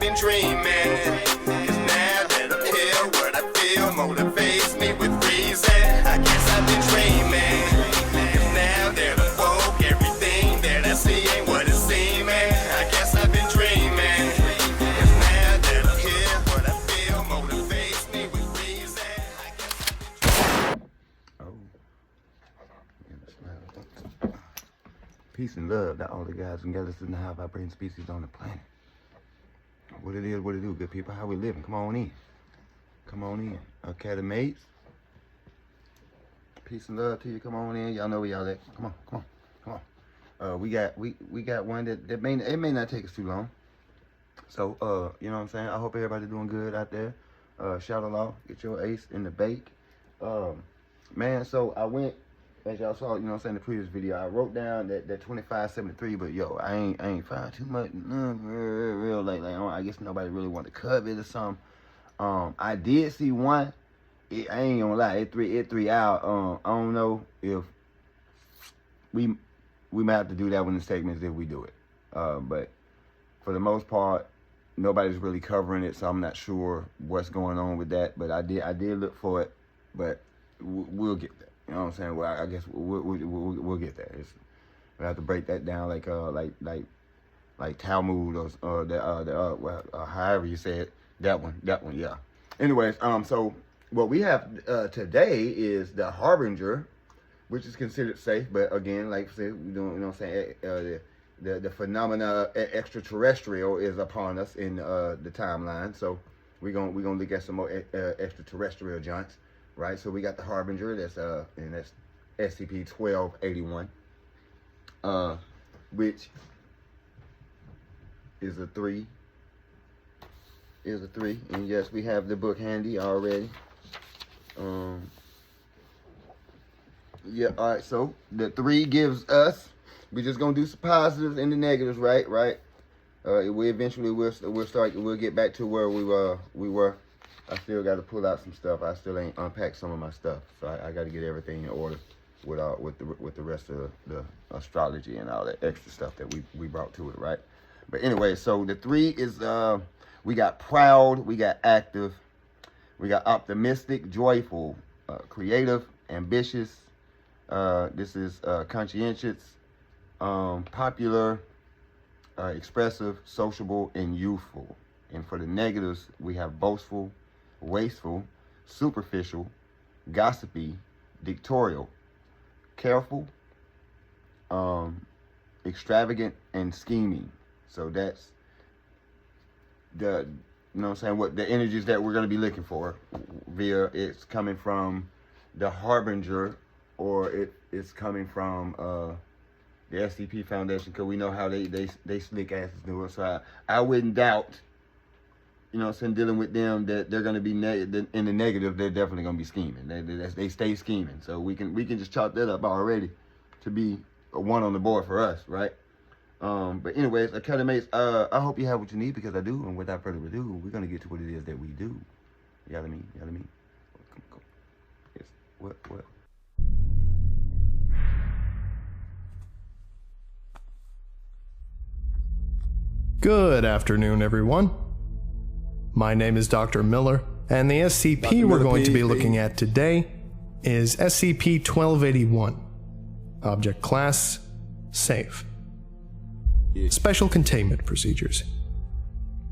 been dreaming. 'Cause now that I'm here, what I feel motivates me with reason. I guess I've been dreaming. 'Cause now that I'm woke, everything that I see ain't what it seems. I guess I've been dreaming. 'Cause now that I'm here, what I feel motivates me with reason. I guess Peace and love to all the guys and gals in the high vibrating species on the planet. What it is, what it do, good people, how we living? Come on in. Come on in. Okay, mates. Peace and love to you. Come on in. Y'all know where y'all at. Come on, come on, come on. We got one that may not take us too long. So you know what I'm saying? I hope everybody doing good out there. Shout out, get your ace in the bake. Man, so I went, as y'all saw, you know what I'm saying, the previous video, I wrote down that 2573, but yo, I ain't find too much, real like I guess nobody really wanted to cover it or something. I did see one. I ain't gonna lie, it three out. I don't know if we might have to do that one in segments if we do it. But for the most part, nobody's really covering it, so I'm not sure what's going on with that. But I did look for it, but we'll get there. You know what I'm saying? Well, I guess we'll get there. We have to break that down like Talmud or however you say it. That one, yeah. Anyways, so what we have today is the Harbinger, which is considered safe, but again, like I said, we don't, you know what I'm saying, the phenomena extraterrestrial is upon us in the timeline. So we're gonna look at some more extraterrestrial joints. Right, so we got the Harbinger, that's SCP-1281, which is a 3. And yes, we have the book handy already. Yeah, all right. So the 3 gives us. We're just gonna do some positives and the negatives, right? We eventually we'll get back to where we were. I still got to pull out some stuff. I still ain't unpacked some of my stuff, so I got to get everything in order with the rest of the astrology and all that extra stuff that we brought to it, right? But anyway, so the 3 is we got proud, we got active, we got optimistic, joyful, creative, ambitious. This is conscientious, popular, expressive, sociable, and youthful. And for the negatives, we have boastful, wasteful, superficial, gossipy, dictatorial, careful, extravagant, and scheming. So that's the, you know what I'm saying, what the energies that we're going to be looking for via it's coming from the Harbinger, or it's coming from the SCP Foundation, because we know how they slick asses do it. So I wouldn't doubt, you know what I'm saying, dealing with them, that they're going to be in the negative. They're definitely going to be scheming. They stay scheming. So we can just chalk that up already to be a 1 on the board for us, right? But anyways, Academates, I hope you have what you need, because I do. And without further ado, we're going to get to what it is that we do. You know what I mean? You know what I mean? Come. Yes. What? Good afternoon, everyone. My name is Dr. Miller, and the SCP we're going to be looking at today is SCP-1281. Object Class: Safe. Special Containment Procedures.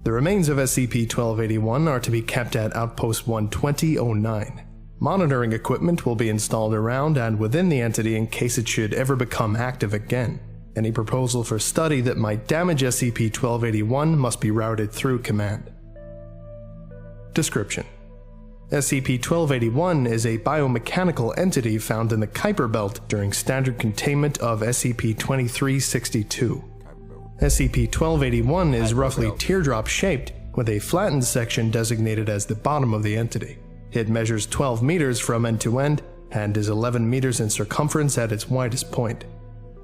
The remains of SCP-1281 are to be kept at Outpost 12009. Monitoring equipment will be installed around and within the entity in case it should ever become active again. Any proposal for study that might damage SCP-1281 must be routed through command. Description: SCP-1281 is a biomechanical entity found in the Kuiper Belt during standard containment of SCP-2362. SCP-1281 is roughly teardrop-shaped, with a flattened section designated as the bottom of the entity. It measures 12 meters from end to end, and is 11 meters in circumference at its widest point.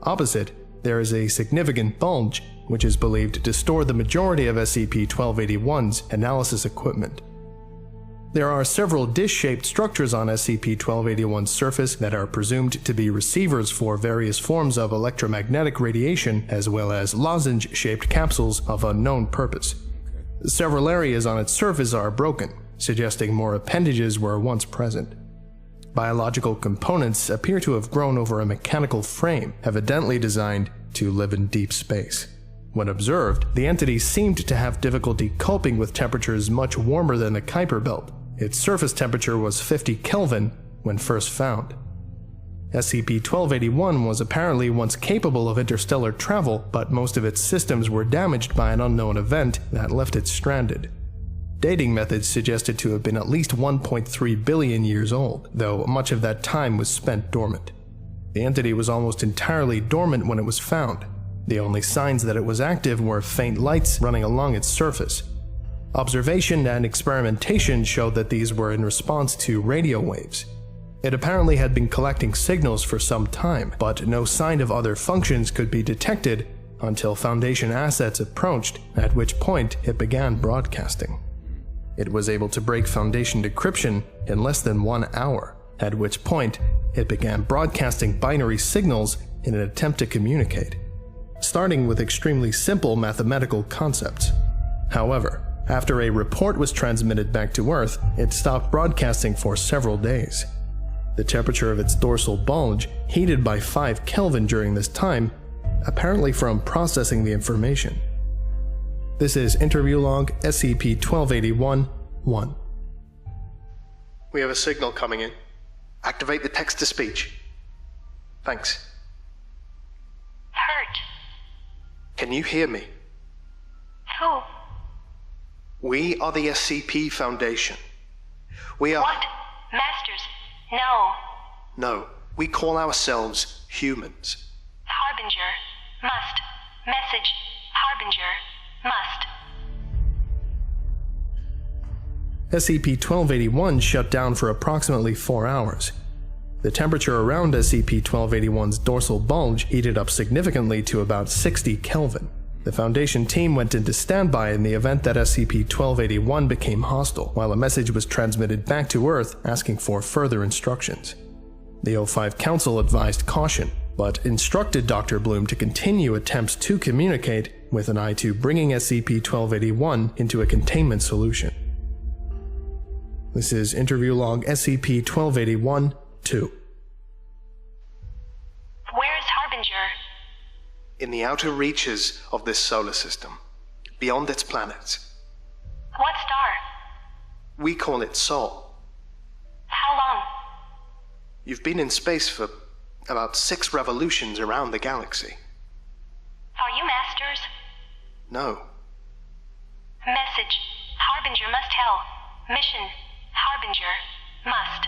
Opposite, there is a significant bulge, which is believed to store the majority of SCP-1281's analysis equipment. There are several dish-shaped structures on SCP-1281's surface that are presumed to be receivers for various forms of electromagnetic radiation, as well as lozenge-shaped capsules of unknown purpose. Several areas on its surface are broken, suggesting more appendages were once present. Biological components appear to have grown over a mechanical frame, evidently designed to live in deep space. When observed, the entity seemed to have difficulty coping with temperatures much warmer than the Kuiper Belt. Its surface temperature was 50 Kelvin when first found. SCP-1281 was apparently once capable of interstellar travel, but most of its systems were damaged by an unknown event that left it stranded. Dating methods suggested to have been at least 1.3 billion years old, though much of that time was spent dormant. The entity was almost entirely dormant when it was found. The only signs that it was active were faint lights running along its surface. Observation and experimentation showed that these were in response to radio waves. It apparently had been collecting signals for some time, but no sign of other functions could be detected until Foundation assets approached, at which point it began broadcasting. It was able to break Foundation decryption in less than 1 hour, at which point it began broadcasting binary signals in an attempt to communicate, starting with extremely simple mathematical concepts. However, after a report was transmitted back to Earth, it stopped broadcasting for several days. The temperature of its dorsal bulge heated by 5 Kelvin during this time, apparently from processing the information. This is interview log SCP-1281-1. We have a signal coming in. Activate the text-to-speech. Thanks. Hurt. Can you hear me? Who? We are the SCP Foundation. We are... What? Masters? No. No, we call ourselves humans. Harbinger. Must. Message. Harbinger. Must. SCP-1281 shut down for approximately 4 hours. The temperature around SCP-1281's dorsal bulge heated up significantly to about 60 Kelvin. The Foundation team went into standby in the event that SCP-1281 became hostile, while a message was transmitted back to Earth asking for further instructions. The O5 Council advised caution, but instructed Dr. Bloom to continue attempts to communicate with an eye to bringing SCP-1281 into a containment solution. This is interview log SCP-1281-2. Where is Harbinger? In the outer reaches of this solar system, beyond its planets. What star? We call it Sol. How long? You've been in space for about 6 revolutions around the galaxy. Are you Masters? No. Message. Harbinger must help. Mission. Harbinger. Must.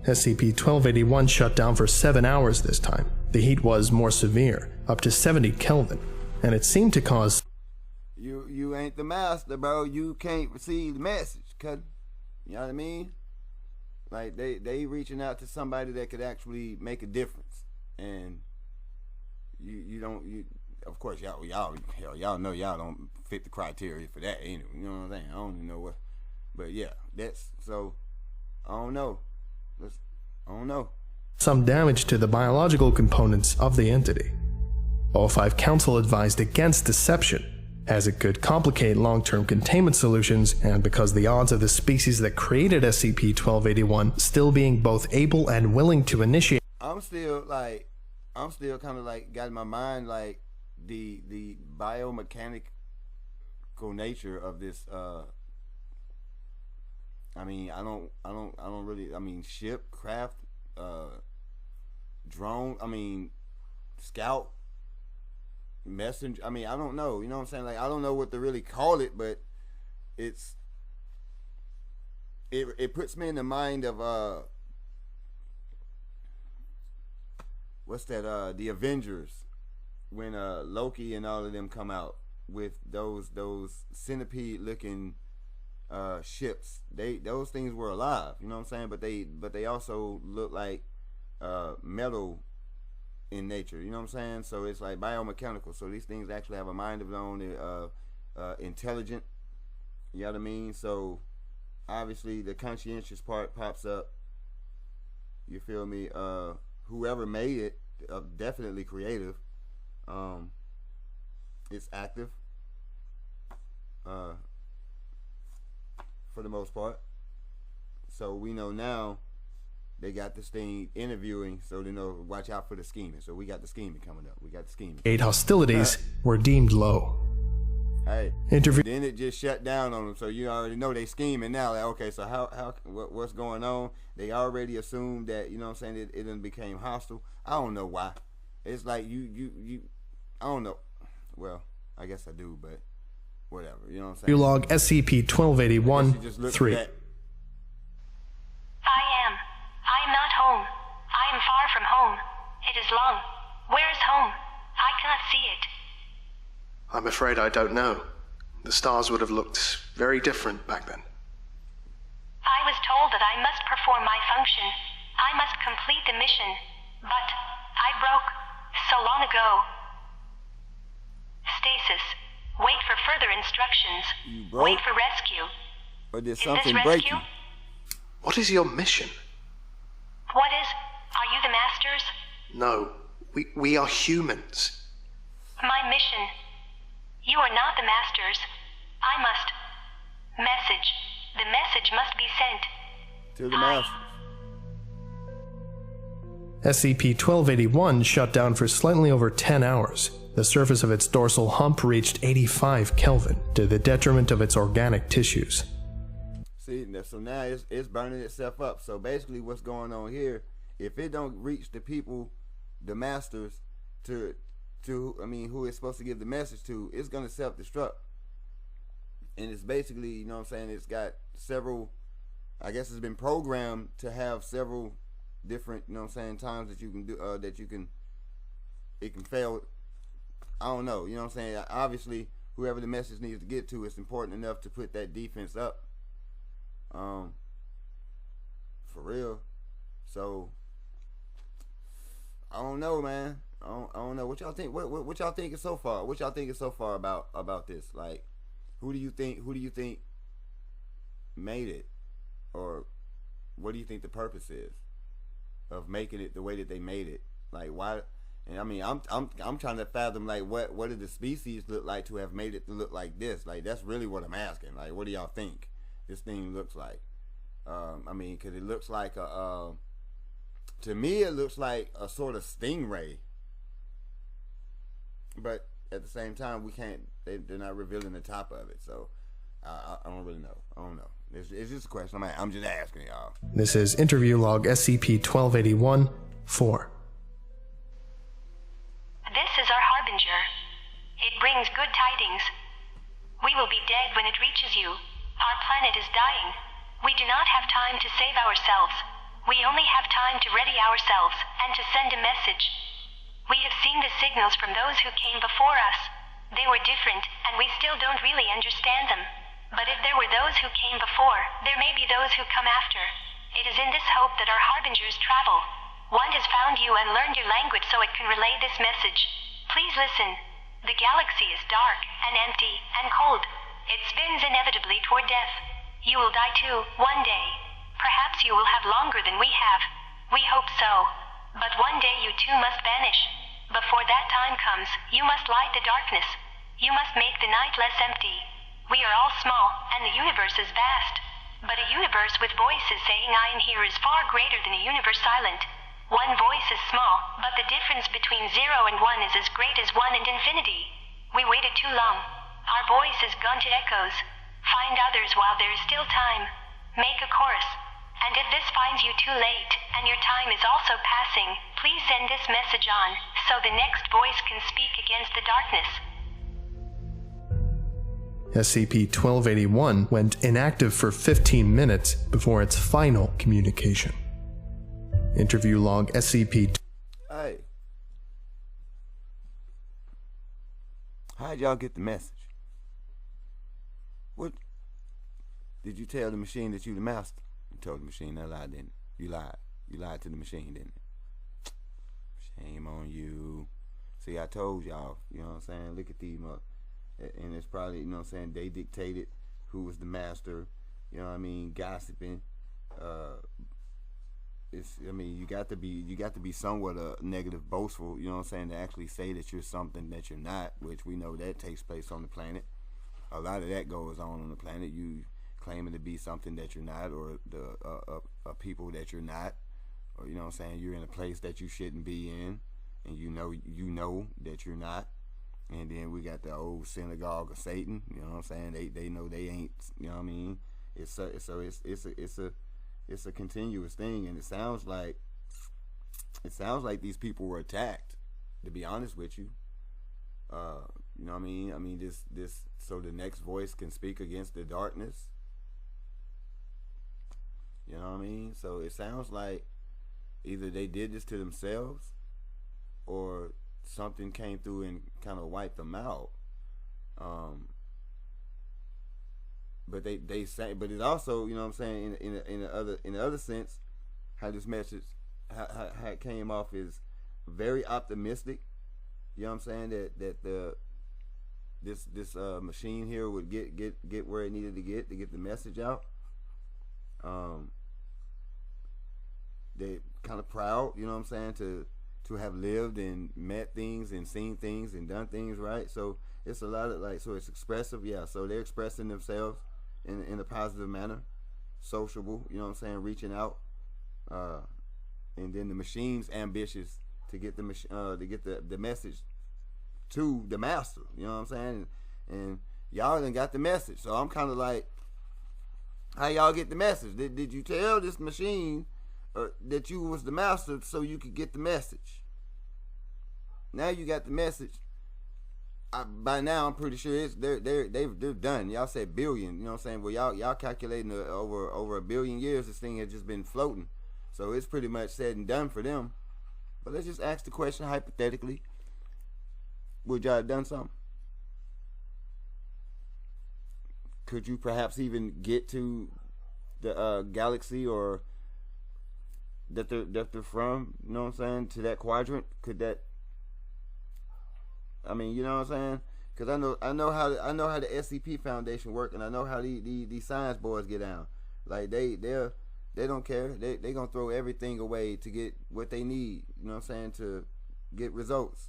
SCP-1281 shut down for 7 hours this time. The heat was more severe, up to 70 Kelvin, and it seemed to cause... You ain't the master, bro. You can't receive the message, cuz. You know what I mean? Like, they reaching out to somebody that could actually make a difference. And you don't, of course, y'all know y'all don't fit the criteria for that anyway. You know what I'm saying? I don't even know what. But yeah, that's, so, I don't know. I don't know. Some damage to the biological components of the entity. O5 Council advised against deception, as it could complicate long-term containment solutions, and because the odds of the species that created SCP-1281 still being both able and willing to initiate... I'm still kind of like got in my mind like the biomechanical nature of this. I mean, I don't really. I mean, ship, craft, drone. I mean, scout, messenger. I mean, I don't know. You know what I'm saying? Like, I don't know what to really call it, but it puts me in the mind of what's that? The Avengers, when Loki and all of them come out with those centipede looking ships. Those things were alive, you know what I'm saying? But they also look like metal in nature, you know what I'm saying? So it's like biomechanical. So these things actually have a mind of their own. They're intelligent, you know what I mean? So obviously the conscientious part pops up, you feel me? Whoever made it, definitely creative. It's active. for the most part. So we know now they got this thing interviewing, so they know watch out for the scheming. So we got the scheming coming up. We got the scheming. Hostilities were deemed low. Hey, Interview. then it just shut down on them. So you already know they scheming now. Like, okay, so what's going on? They already assumed that, you know what I'm saying, it then became hostile. I don't know why. It's like you I don't know. Well, I guess I do, but whatever. You know what I'm saying? Log SCP-1281 3. I am not home. I am far from home. It is long. Where is home? I cannot see it. I'm afraid I don't know. The stars would have looked very different back then. I was told that I must perform my function. I must complete the mission. But I broke so long ago. Stasis. Wait for further instructions. You broke? Wait for rescue. Or did Is something this break rescue? you? What is your mission? What is? Are you the masters? No, we are humans. My mission. You are not the masters. I must. Message. The message must be sent. To the master. SCP-1281 shut down for slightly over 10 hours. The surface of its dorsal hump reached 85 Kelvin, to the detriment of its organic tissues. See, so now it's burning itself up. So basically what's going on here, if it don't reach the people, the masters, to who it's supposed to give the message to, it's going to self-destruct. And it's basically, you know what I'm saying, it's got several, I guess it's been programmed to have several different, you know what I'm saying, times that you can do, it can fail. I don't know, you know what I'm saying. Obviously, whoever the message needs to get to, it's important enough to put that defense up. For real. So I don't know, man. I don't know. What y'all think? What y'all thinking so far? What y'all thinking so far about this? Like, who do you think made it, or what do you think the purpose is of making it the way that they made it? Like, why? And I mean, I'm trying to fathom, like, what did the species look like to have made it to look like this? Like, that's really what I'm asking. Like, what do y'all think this thing looks like? I mean, because it looks like to me it looks like a sort of stingray, but at the same time they're not revealing the top of it, so I don't really know. I don't know. It's just a question. I'm just asking y'all. This is interview log SCP-1281 4. This is our Harbinger. It brings good tidings. We will be dead when it reaches you. Our planet is dying. We do not have time to save ourselves. We only have time to ready ourselves and to send a message. We have seen the signals from those who came before us. They were different, and we still don't really understand them. But if there were those who came before, there may be those who come after. It is in this hope that our Harbingers travel. One has found you and learned your language so it can relay this message. Please listen. The galaxy is dark and empty and cold. It spins inevitably toward death. You will die too, one day. Perhaps you will have longer than we have. We hope so. But one day you too must vanish. Before that time comes, you must light the darkness. You must make the night less empty. We are all small, and the universe is vast. But a universe with voices saying I am here is far greater than a universe silent. One voice is small, but the difference between 0 and 1 is as great as 1 and infinity. We waited too long. Our voice is gone to echoes. Find others while there is still time. Make a chorus. And if this finds you too late, and your time is also passing, please send this message on, so the next voice can speak against the darkness. SCP-1281 went inactive for 15 minutes before its final communication. Interview log SCP. Hey, how'd y'all get the message? What did you tell the machine that you the master? You told the machine that lie, didn't you? You lied. You lied to the machine, didn't you? Shame on you. See, I told y'all. You know what I'm saying? Look at these and it's probably, you know what I'm saying, they dictated who was the master. You know what I mean? Gossiping. I mean, you got to be somewhat a negative boastful, you know what I'm saying, to actually say that you're something that you're not, which we know that takes place on the planet. a lot of that goes on the planet. You claiming to be something that you're not, or a people that you're not, or you know what I'm saying, you're in a place that you shouldn't be in, and you know that you're not. And then we got the old synagogue of Satan. You know what I'm saying? They know they ain't. You know what I mean? It's a continuous thing, and it sounds like these people were attacked. To be honest with you, you know what I mean? I mean this so the next voice can speak against the darkness. You know what I mean? So it sounds like either they did this to themselves, or something came through and kind of wiped them out. But they say, but it also, you know what I'm saying, in the other sense, how this message how it came off is very optimistic. You know what I'm saying, that this machine here would get where it needed to get the message out. They kind of proud, you know what I'm saying, to have lived and met things and seen things and done things, right? So it's a lot of so it's expressive, yeah. So they're expressing themselves in a positive manner, sociable, you know what I'm saying, reaching out, and then the machine's ambitious to get the message to the master, you know what I'm saying, and y'all done got the message. So I'm kind of like, how y'all get the message? Did you tell this machine that you was the master so you could get the message? Now you got the message. By now I'm pretty sure they're done. Y'all said billion, you know what I'm saying? Well, y'all calculating over a billion years this thing has just been floating, so it's pretty much said and done for them. But let's just ask the question hypothetically: would y'all have done something? Could you perhaps even get to the galaxy or that they're from? You know what I'm saying? To that quadrant? Could that? I mean, you know what I'm saying? Because I know how the SCP Foundation work, and I know how these science boys get down. Like they don't care. They gonna throw everything away to get what they need. You know what I'm saying? To get results.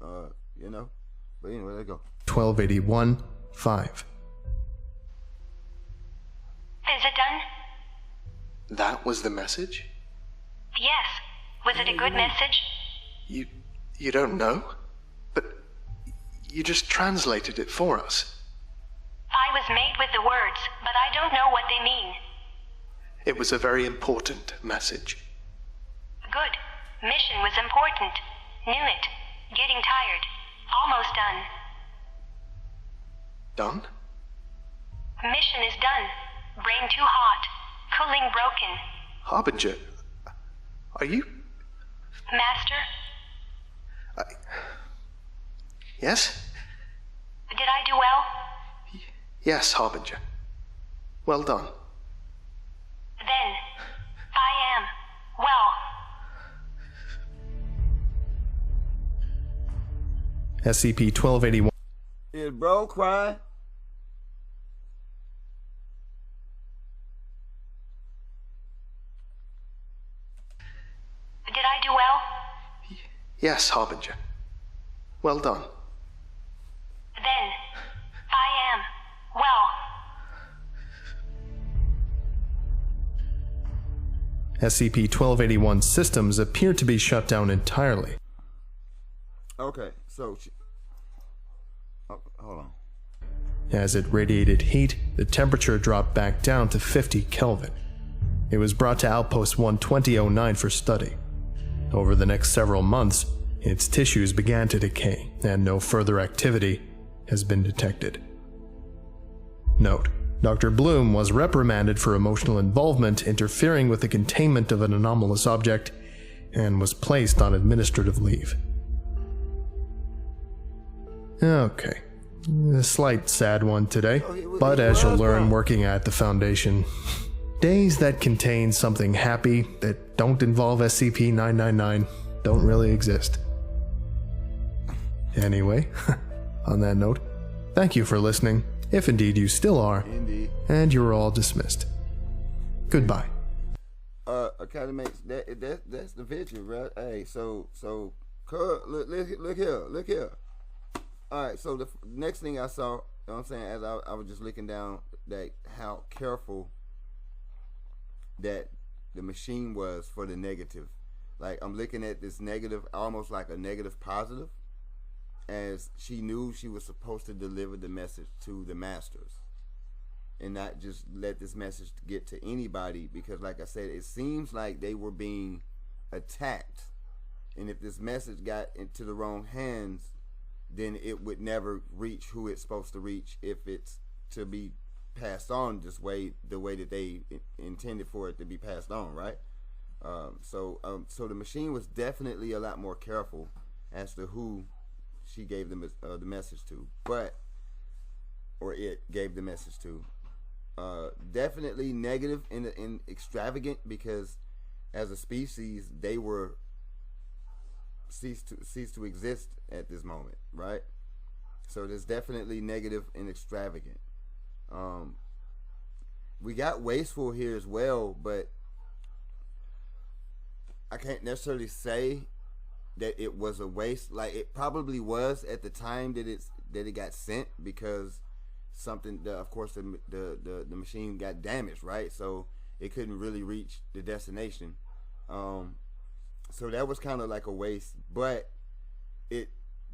You know. But anyway, let's go. 1281-5. Is it done? That was the message? Yes. Was it a good message? You don't know? But you just translated it for us. I was made with the words, but I don't know what they mean. It was a very important message. Good. Mission was important. Knew it. Getting tired. Almost done. Done? Mission is done. Brain too hot. Cooling broken. Harbinger, are you... Master? Yes? Did I do well? Yes, Harbinger. Well done. Then, I am well. SCP-1281. Is bro crying? Did I do well? Yes, Harbinger. Well done. Then, I am well. SCP-1281 systems appear to be shut down entirely. Okay, so hold on. As it radiated heat, the temperature dropped back down to 50 Kelvin. It was brought to Outpost 12009 for study. Over the next several months, its tissues began to decay, and no further activity has been detected. Note: Dr. Bloom was reprimanded for emotional involvement interfering with the containment of an anomalous object and was placed on administrative leave. Okay, a slight sad one today, but as you'll learn working at the Foundation, days that contain something happy that don't involve SCP-999 don't really exist. Anyway, on that note, thank you for listening, if indeed you still are, Indeed. and you're all dismissed. Goodbye. Academy, that's the picture, right? Hey, so look here. All right, so the next thing I saw know what I'm saying, as I was just looking down, that how careful that the machine was for the negative. Like, I'm looking at this negative, almost like a negative positive, as she knew she was supposed to deliver the message to the masters and not just let this message get to anybody, because like I said, it seems like they were being attacked, and if this message got into the wrong hands, then it would never reach who it's supposed to reach if it's to be passed on this way, the way that they intended for it to be passed on, right? So the machine was definitely a lot more careful as to who she gave the message to, or it gave the message to. Definitely negative and extravagant, because as a species they were ceased to exist at this moment, right? So there's definitely negative and extravagant. We got wasteful here as well, but I can't necessarily say that it was a waste. Like, it probably was at the time that it got sent, because of course the machine got damaged, right? So it couldn't really reach the destination. So that was kind of like a waste, but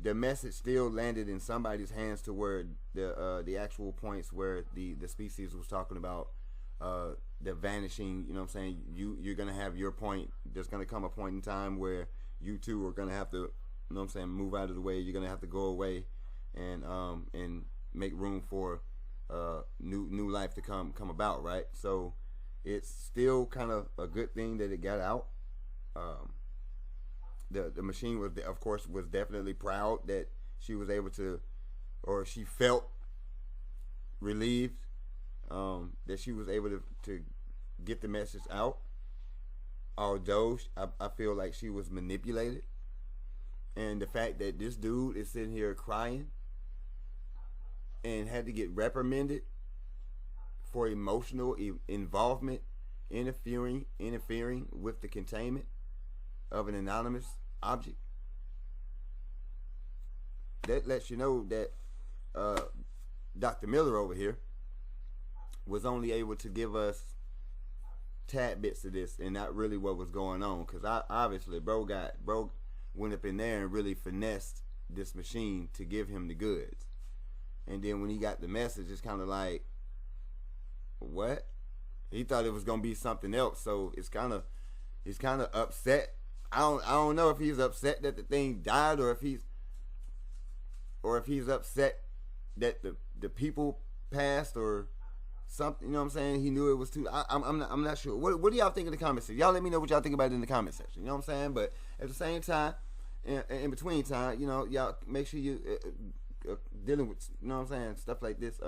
the message still landed in somebody's hands to where the actual points where the species was talking about the vanishing, you know what I'm saying, you're gonna have your point. There's gonna come a point in time where you two are gonna have to, you know what I'm saying, move out of the way. You're gonna have to go away and make room for new life to come about, right? So it's still kind of a good thing that it got out. The machine was, of course, was definitely proud that she was able to, or she felt relieved that she was able to get the message out. Although I feel like she was manipulated, and the fact that this dude is sitting here crying and had to get reprimanded for emotional involvement, interfering with the containment of an anonymous object, that lets you know that Dr. Miller over here was only able to give us tad bits of this and not really what was going on, because obviously bro went up in there and really finessed this machine to give him the goods, and then when he got the message, it's kind of like, what? He thought it was gonna be something else, so he's kind of upset. I don't know if he's upset that the thing died, or if he's upset that the people passed or something. You know what I'm saying? He knew it was too. I'm not sure. What do y'all think in the comment section? Y'all let me know what y'all think about it in the comment section. You know what I'm saying? But at the same time, in between time, you know, y'all make sure you dealing with, you know what I'm saying, stuff like this.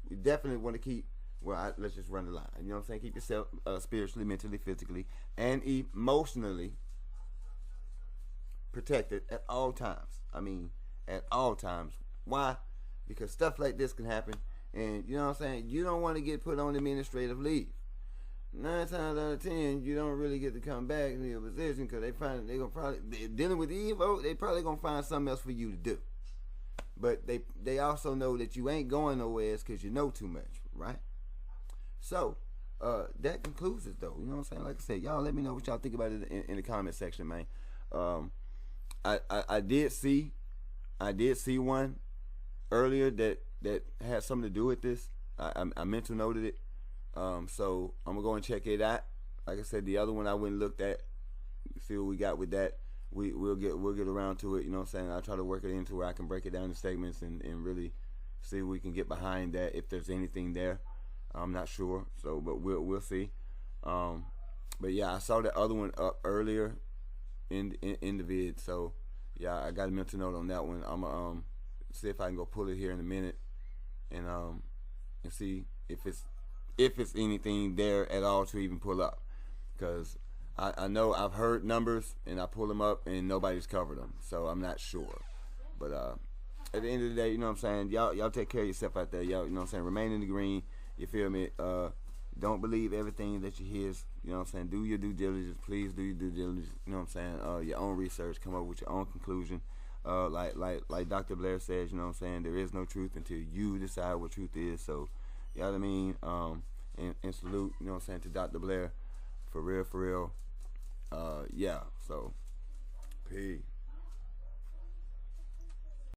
We definitely want to keep. Well, let's just run the line. You know what I'm saying? Keep yourself spiritually, mentally, physically, and emotionally protected at all times. I mean, at all times. Why? Because stuff like this can happen, and you know what I'm saying? You don't want to get put on administrative leave. 9 times out of 10, you don't really get to come back in your position, because they're gonna probably, dealing with evil, they probably gonna find something else for you to do. But they also know that you ain't going nowhere because you know too much, right? So that concludes it, though. You know what I'm saying? Like I said, y'all let me know what y'all think about it in the comment section, man. I did see one earlier that had something to do with this. I mental noted it. So I'm gonna go and check it out. Like I said, the other one I went and looked at, see what we got with that. We'll get around to it. You know what I'm saying? I'll try to work it into where I can break it down in segments and really see if we can get behind that, if there's anything there. I'm not sure, so but we'll see. But yeah, I saw the other one up earlier in the vid, so yeah, I got a mental note on that one. I'm gonna see if I can go pull it here in a minute and see if it's anything there at all to even pull up, because I know I've heard numbers and I pull them up and nobody's covered them, so I'm not sure. But at the end of the day, you know what I'm saying, y'all take care of yourself out there. Y'all, you know what I'm saying, remain in the green. You feel me? Don't believe everything that you hear. You know what I'm saying? Do your due diligence. Please do your due diligence. You know what I'm saying? Your own research. Come up with your own conclusion. Like Dr. Blair says, you know what I'm saying, there is no truth until you decide what truth is. So, you know what I mean? And salute, you know what I'm saying, to Dr. Blair. For real. Yeah, so, peace.